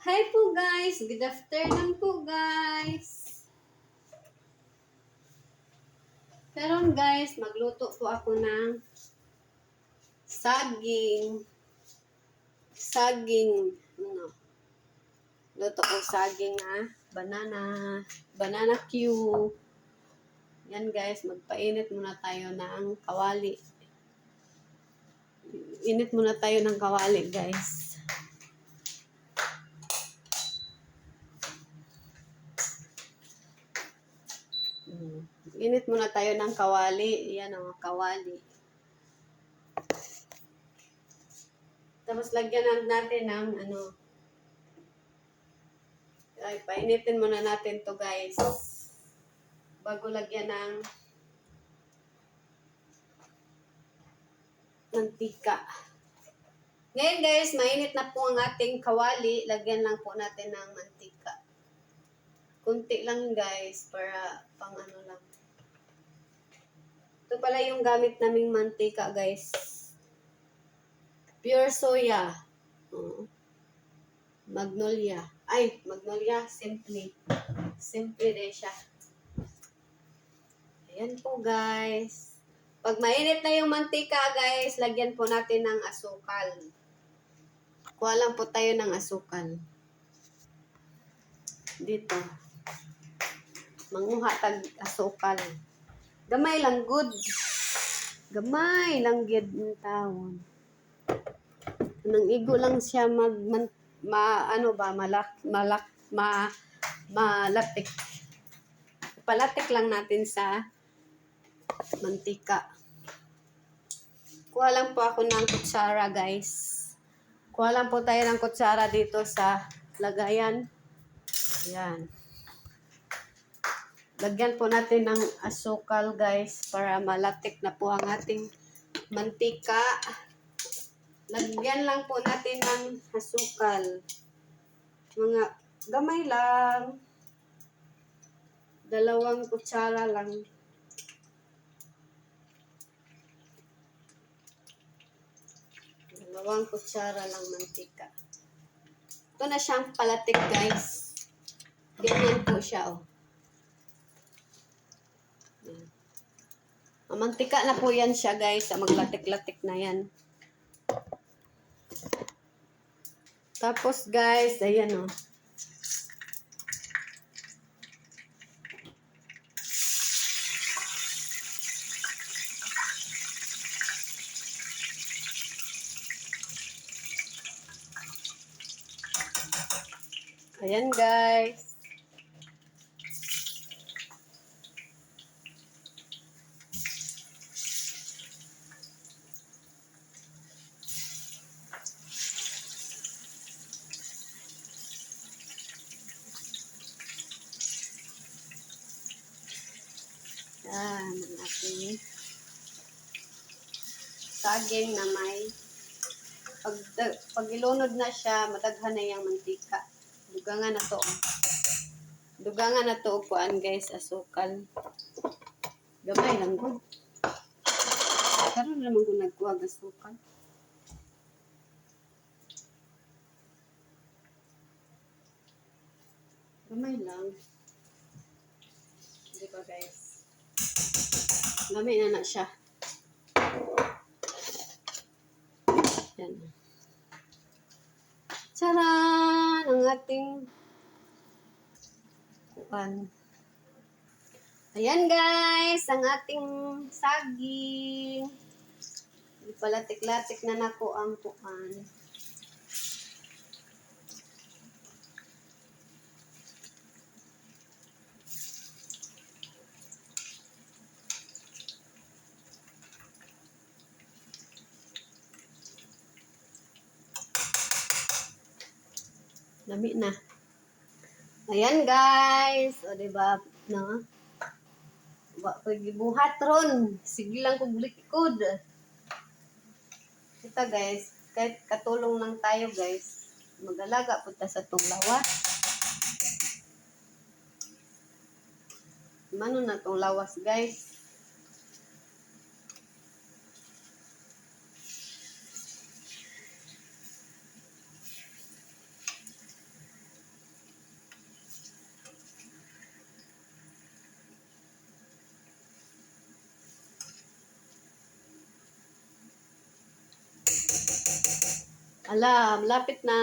Hi po guys! Good afternoon po guys! Karon guys, magluto po ako ng saging. Ano? Luto ko saging banana cue. Yan guys, magpainit muna tayo ng kawali. Init muna tayo ng kawali guys. Init muna tayo ng kawali. Yan o, kawali. Tapos lagyan natin ng ay, painitin muna natin to guys. Bago lagyan ng mantika. Ngayon guys, mainit na po ang ating kawali. Lagyan lang po natin ng mantika. Kunti lang guys, para pang ano lang. Ito pala yung gamit naming mantika guys. Pure soya. Magnolia. Magnolia Simply. Simply din siya. Ayan po guys. Pag mainit na yung mantika guys, lagyan po natin ng asukal. Kuha lang po tayo ng asukal. Dito. Manguha tag asukal. Gamay lang good. Gamay lang gid ng taon. Nang igo lang siya malatik. Palatik lang natin sa mantika. Kuha lang po ako ng kutsara guys. Kuha lang po tayo ng kutsara dito sa lagayan. Yan. Lagyan po natin ng asukal guys para malatik na po ang ating mantika. Lagyan lang po natin ng asukal. Mga gamay lang. 2 kutsara lang. Dalawang kutsara lang mantika. Ito na siyang palatik guys. Ganyan po siya oh. Mantika na po yan siya guys. Maglatik-latik na yan. Tapos guys, ayan oh. Ayan guys. Yan ang ating saging na may pag ilunod na siya, madaghan na yung mantika. Dugangan na to. Dugangan na to kuan guys, asukal. Gamay lang ko. Karon naman ko nagkuha ng asukal. Gamay lang. Di ba guys? Gamay na siya. Yan. Charan! Ang ating kuan. Ayan guys, ang ating saging. Ipalatik-latik na nako ang kuan. Dami na. Ayan guys. O diba? No? Pag-ibuhat ron. Sige lang kong likod. Ito guys. Kahit katulong lang tayo guys. Mag-alaga punta sa tong lawas. Mano na tong lawas guys. Alam, lapit na.